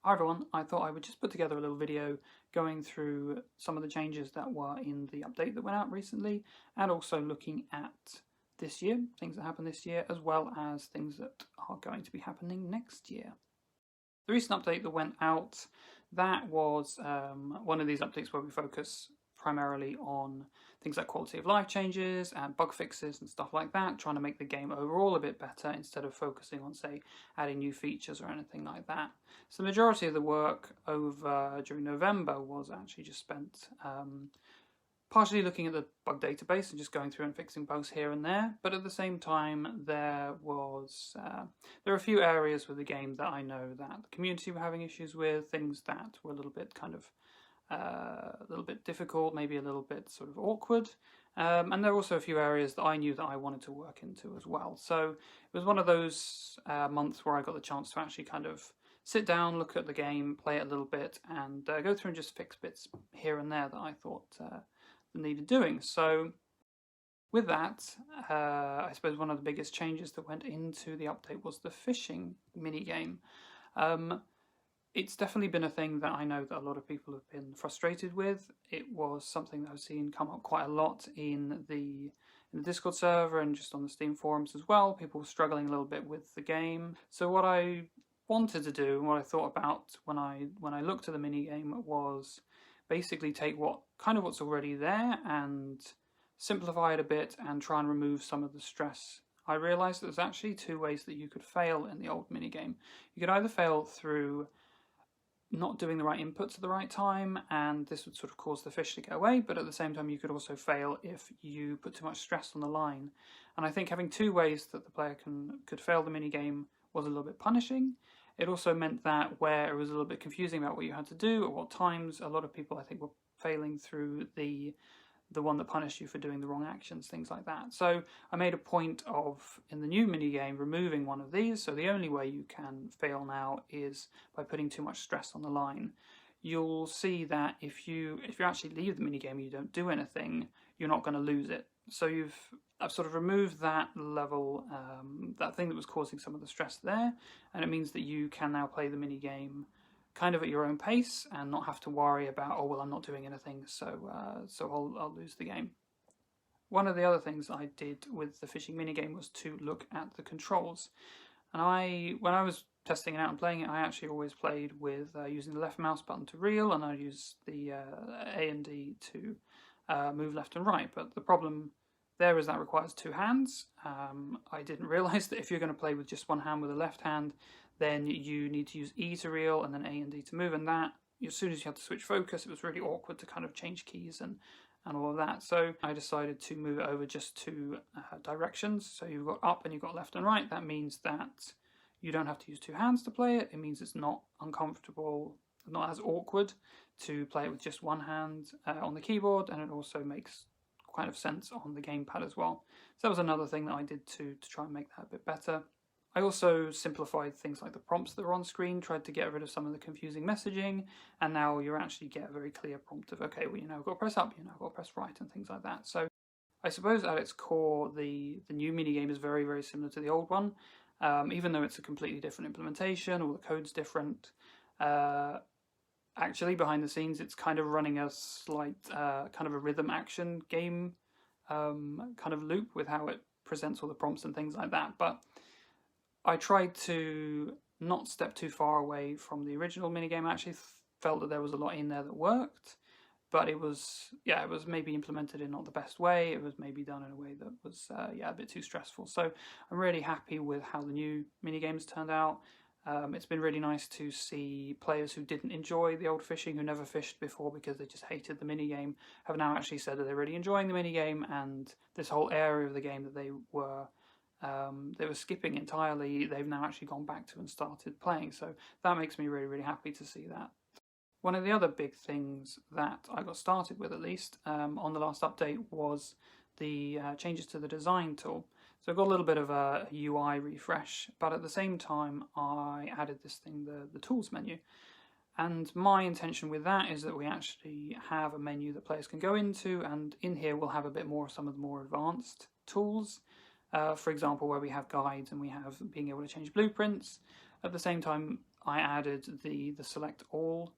Hi everyone, I thought I would just put together a little video going through some of the changes that were in the update that went out recently, and also looking at this year, things that happened this year, as well as things that are going to be happening next year. The recent update that went out, that was one of these updates where we focus primarily on things like quality of life changes and bug fixes and stuff like that, trying to make the game overall a bit better instead of focusing on, say, adding new features or anything like that. So the majority of the work over during November was actually just spent partially looking at the bug database and just going through and fixing bugs here and there, but at the same time there are a few areas with the game that I know that the community were having issues with, things that were a little bit a little bit difficult, maybe a little bit sort of awkward, and there were also a few areas that I knew that I wanted to work into as well. So it was one of those months where I got the chance to actually kind of sit down, look at the game, play it a little bit, and go through and just fix bits here and there that I thought needed doing. So with that, I suppose one of the biggest changes that went into the update was the fishing minigame. It's definitely been a thing that I know that a lot of people have been frustrated with. It was something that I've seen come up quite a lot in the Discord server and just on the Steam forums as well. People were struggling a little bit with the game. So what I wanted to do and what I thought about when I looked at the minigame was basically take what's already there and simplify it a bit and try and remove some of the stress. I realised that there's actually two ways that you could fail in the old minigame. You could either fail through not doing the right inputs at the right time, and this would sort of cause the fish to get away, but at the same time you could also fail if you put too much stress on the line. And I think having two ways that the player could fail the minigame was a little bit punishing. It also meant that where it was a little bit confusing about what you had to do at what times, a lot of people I think were failing through the one that punished you for doing the wrong actions, things like that. So I made a point of, in the new minigame, removing one of these, so the only way you can fail now is by putting too much stress on the line. You'll see that if you actually leave the minigame and you don't do anything, you're not going to lose it. So I've sort of removed that level, that thing that was causing some of the stress there, and it means that you can now play the minigame kind of at your own pace and not have to worry about, oh well, I'm not doing anything, so I'll lose the game. One of the other things I did with the fishing minigame was to look at the controls, and when I was testing it out and playing it, I actually always played with using the left mouse button to reel, and I used the A and D to move left and right. But the problem there is that requires two hands. I didn't realise that if you're going to play with just one hand with the left hand, then you need to use E to reel and then A and D to move, and that, as soon as you had to switch focus, it was really awkward to kind of change keys and all of that. So I decided to move it over just to directions. So you've got up and you've got left and right. That means that you don't have to use two hands to play it. It means it's not uncomfortable, not as awkward to play it with just one hand on the keyboard, and it also makes kind of sense on the gamepad as well. So that was another thing that I did to try and make that a bit better. I also simplified things like the prompts that were on screen, tried to get rid of some of the confusing messaging, and now you actually get a very clear prompt of, okay, well, you now got to press up, you now got to press right, and things like that. So I suppose at its core, the new minigame is very, very similar to the old one, even though it's a completely different implementation, all the code's different. Actually, behind the scenes, it's kind of running a slight kind of a rhythm action game kind of loop with how it presents all the prompts and things like that. But I tried to not step too far away from the original minigame. I actually felt that there was a lot in there that worked, but it was maybe implemented in not the best way. It was maybe done in a way that was a bit too stressful. So I'm really happy with how the new minigames turned out. It's been really nice to see players who didn't enjoy the old fishing, who never fished before because they just hated the minigame, have now actually said that they're really enjoying the minigame, and this whole area of the game that they were skipping entirely, they've now actually gone back to and started playing. So that makes me really, really happy to see that. One of the other big things that I got started with, at least, on the last update was the changes to the design tool. So I got a little bit of a UI refresh, but at the same time I added this thing, the tools menu. And my intention with that is that we actually have a menu that players can go into, and in here we'll have a bit more of some of the more advanced tools. For example, where we have guides and we have being able to change blueprints. At the same time, I added the select all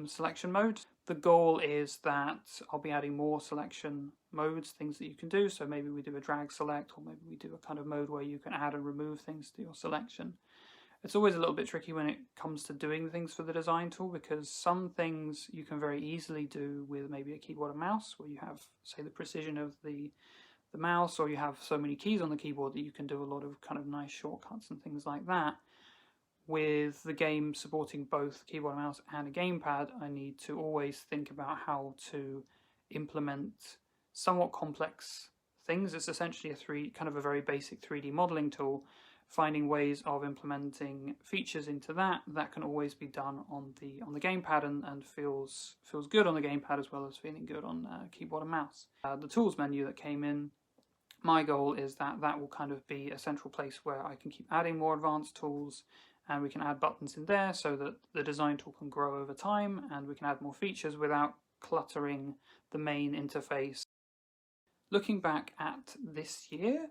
selection mode. The goal is that I'll be adding more selection modes, things that you can do. So maybe we do a drag select, or maybe we do a kind of mode where you can add and remove things to your selection. It's always a little bit tricky when it comes to doing things for the design tool, because some things you can very easily do with maybe a keyboard and mouse, where you have, say, the precision of the mouse, or you have so many keys on the keyboard that you can do a lot of kind of nice shortcuts and things like that. With the game supporting both keyboard and mouse and a gamepad, I need to always think about how to implement somewhat complex things. It's essentially kind of a very basic 3D modeling tool. Finding ways of implementing features into that can always be done on the gamepad and feels good on the gamepad, as well as feeling good on keyboard and mouse. The tools menu that came in, my goal is that will kind of be a central place where I can keep adding more advanced tools, and we can add buttons in there so that the design tool can grow over time, and we can add more features without cluttering the main interface. Looking back at this year,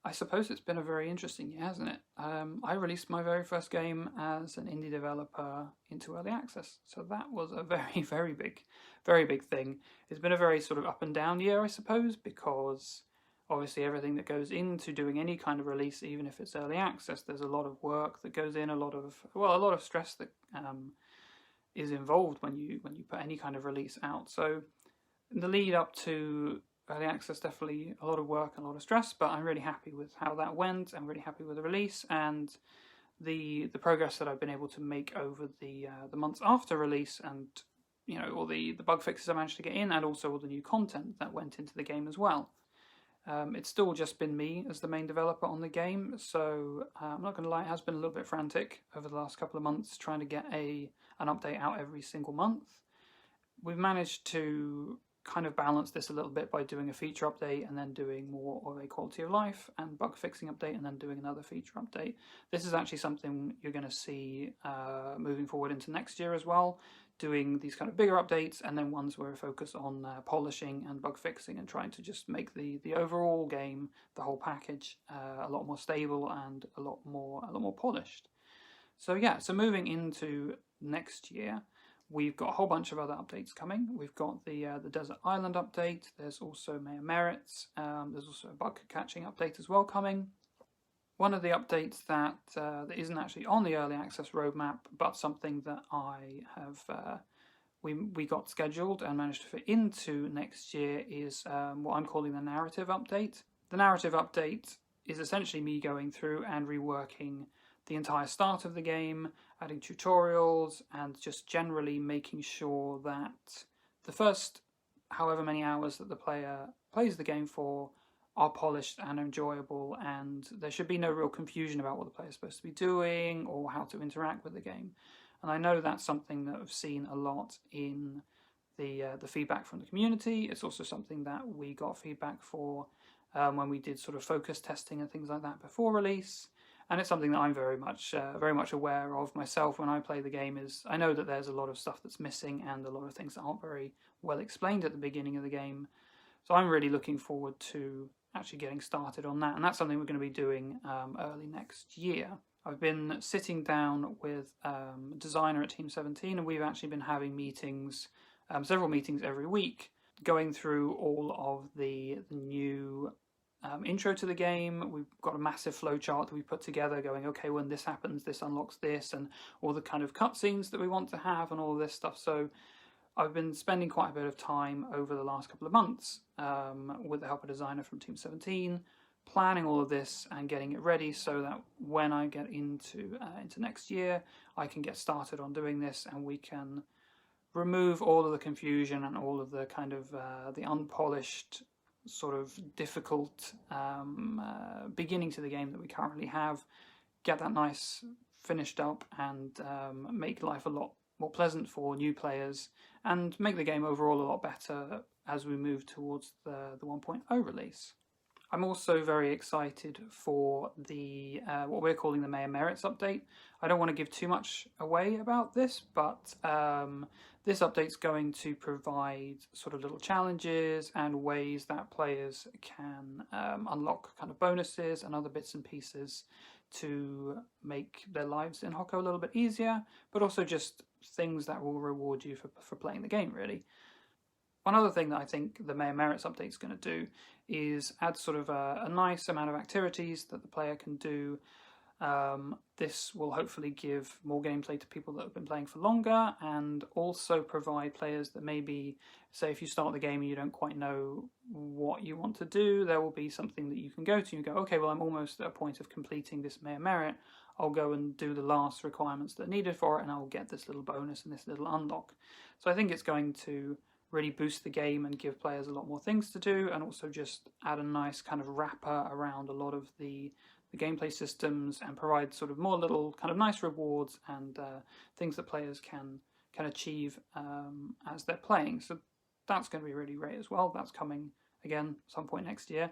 I suppose it's been a very interesting year, hasn't it? I released my very first game as an indie developer into early access, so that was a very, very big thing. It's been a very sort of up and down year, I suppose, because obviously everything that goes into doing any kind of release, even if it's early access, there's a lot of work that goes in, a lot of stress that is involved when you put any kind of release out. So in the lead up to early access, definitely a lot of work and a lot of stress, but I'm really happy with how that went. I'm really happy with the release and the progress that I've been able to make over the months after release, and all the bug fixes I managed to get in, and also all the new content that went into the game as well. It's still just been me as the main developer on the game, so I'm not going to lie, it has been a little bit frantic over the last couple of months trying to get an update out every single month. We've managed to kind of balance this a little bit by doing a feature update and then doing more of a quality of life and bug fixing update and then doing another feature update. This is actually something you're going to see moving forward into next year as well, doing these kind of bigger updates and then ones where we focus on polishing and bug fixing and trying to just make the overall game, the whole package, a lot more stable and a lot more polished. So yeah, so moving into next year, we've got a whole bunch of other updates coming. We've got the Desert Island update. There's also Mayor Merritt's. There's also a bug catching update as well coming. One of the updates that isn't actually on the early access roadmap, but something that I have we got scheduled and managed to fit into next year is what I'm calling the narrative update. The narrative update is essentially me going through and reworking the entire start of the game, adding tutorials, and just generally making sure that the first however many hours that the player plays the game for are polished and enjoyable, and there should be no real confusion about what the player is supposed to be doing or how to interact with the game. And I know that's something that I've seen a lot in the feedback from the community. It's also something that we got feedback for when we did sort of focus testing and things like that before release. And it's something that I'm very much aware of myself when I play the game. Is I know that there's a lot of stuff that's missing and a lot of things that aren't very well explained at the beginning of the game. So I'm really looking forward to actually getting started on that. And that's something we're going to be doing early next year. I've been sitting down with a designer at Team 17, and we've actually been having meetings, several meetings every week, going through all of the new intro to the game. We've got a massive flowchart that we put together going, okay, when this happens, this unlocks this, and all the kind of cutscenes that we want to have and all of this stuff. So I've been spending quite a bit of time over the last couple of months with the help of a designer from Team 17, planning all of this and getting it ready so that when I get into next year, I can get started on doing this and we can remove all of the confusion and all of the kind of the unpolished sort of difficult beginning to the game that we currently have, get that nice finished up and make life a lot more pleasant for new players and make the game overall a lot better as we move towards the 1.0 release. I'm also very excited for the what we're calling the Mayor Merritt's update. I don't want to give too much away about this, but this update's going to provide sort of little challenges and ways that players can unlock kind of bonuses and other bits and pieces to make their lives in Hokko a little bit easier, but also just things that will reward you for playing the game, really. One other thing that I think the Mayor Merits update is going to do is add sort of a nice amount of activities that the player can do. This will hopefully give more gameplay to people that have been playing for longer, and also provide players that maybe, say if you start the game and you don't quite know what you want to do, there will be something that you can go to and go, okay, well I'm almost at a point of completing this Mayor Merit, I'll go and do the last requirements that are needed for it and I'll get this little bonus and this little unlock. So I think it's going to really boost the game and give players a lot more things to do, and also just add a nice kind of wrapper around a lot of the gameplay systems, and provide sort of more little kind of nice rewards and things that players can achieve as they're playing. So that's going to be really great as well. That's coming again some point next year.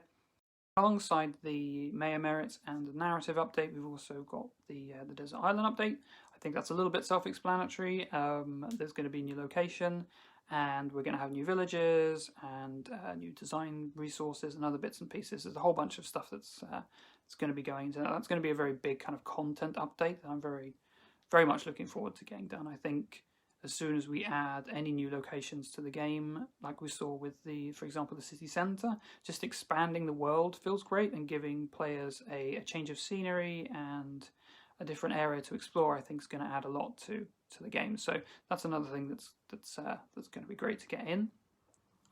Alongside the Mayor Merits and the narrative update, we've also got the Desert Island update. I think that's a little bit self-explanatory. There's going to be a new location, and we're going to have new villages and new design resources and other bits and pieces. There's a whole bunch of stuff that's going to be going into that. That's going to be a very big kind of content update that I'm very, very much looking forward to getting done. I think as soon as we add any new locations to the game, like we saw with for example, the city centre, just expanding the world feels great, and giving players a change of scenery and a different area to explore, I think is going to add a lot to the game. So that's another thing that's going to be great to get in.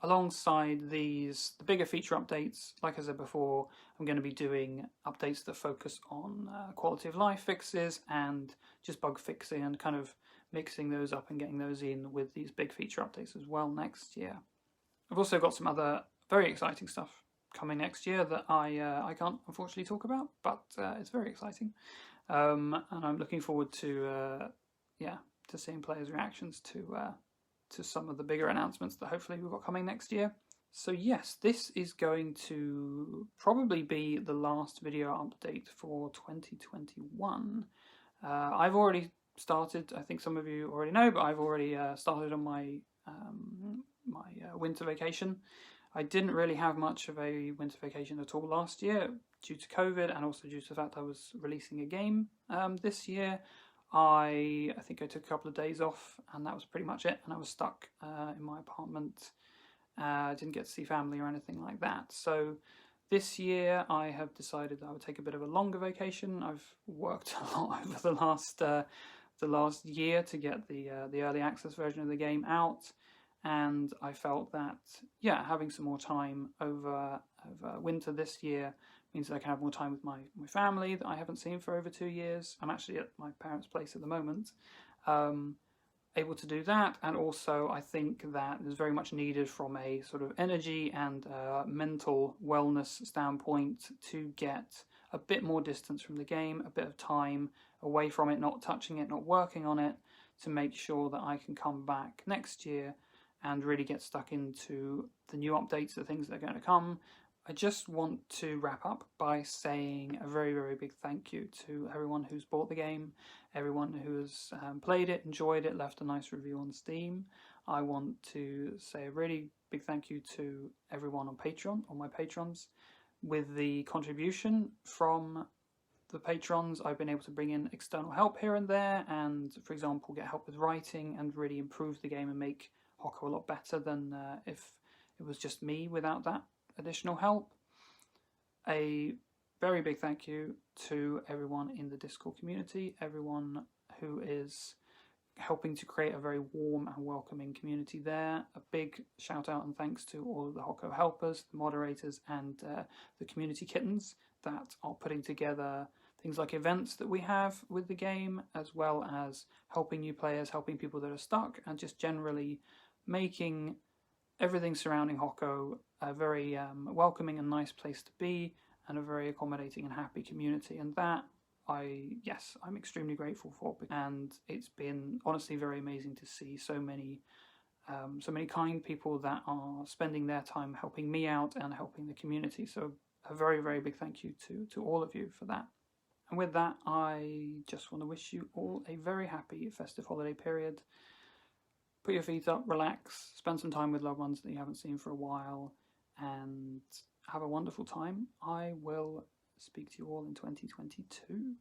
Alongside the bigger feature updates, like I said before, I'm going to be doing updates that focus on quality of life fixes and just bug fixing, and kind of mixing those up and getting those in with these big feature updates as well next year. I've also got some other very exciting stuff coming next year that I can't unfortunately talk about, but it's very exciting, and I'm looking forward to seeing players' reactions to some of the bigger announcements that hopefully we've got coming next year. So yes, this is going to probably be the last video update for 2021. I've already started, I think some of you already know, but I've already started on my winter vacation. I didn't really have much of a winter vacation at all last year due to COVID, and also due to the fact I was releasing a game this year. I think I took a couple of days off, and that was pretty much it, and I was stuck in my apartment. I didn't get to see family or anything like that. So this year I have decided that I would take a bit of a longer vacation. I've worked a lot over the last year to get the early access version of the game out, and I felt that having some more time over winter this year means that I can have more time with my family that I haven't seen for over 2 years. I'm actually at my parents' place at the moment, able to do that, and also I think that is very much needed from a sort of energy and mental wellness standpoint to get a bit more distance from the game, a bit of time away from it, not touching it, not working on it, to make sure that I can come back next year and really get stuck into the new updates, the things that are going to come. I just want to wrap up by saying a very, very big thank you to everyone who's bought the game, everyone who has played it, enjoyed it, left a nice review on Steam. I want to say a really big thank you to everyone on Patreon, on my patrons. With the contribution from the patrons, I've been able to bring in external help here and there, and for example get help with writing, and really improve the game and make Hokko a lot better than if it was just me without that additional help. A very big thank you to everyone in the Discord community, everyone who is helping to create a very warm and welcoming community there. A big shout out and thanks to all of the Hokko helpers, the moderators, and the community kittens that are putting together things like events that we have with the game, as well as helping new players, helping people that are stuck, and just generally making everything surrounding Hokko a very welcoming and nice place to be, and a very accommodating and happy community. And that I'm extremely grateful for, and it's been honestly very amazing to see so many kind people that are spending their time helping me out and helping the community. So a very, very big thank you to all of you for that. And with that, I just want to wish you all a very happy festive holiday period. Put your feet up, relax, spend some time with loved ones that you haven't seen for a while, and have a wonderful time. I will speak to you all in 2022.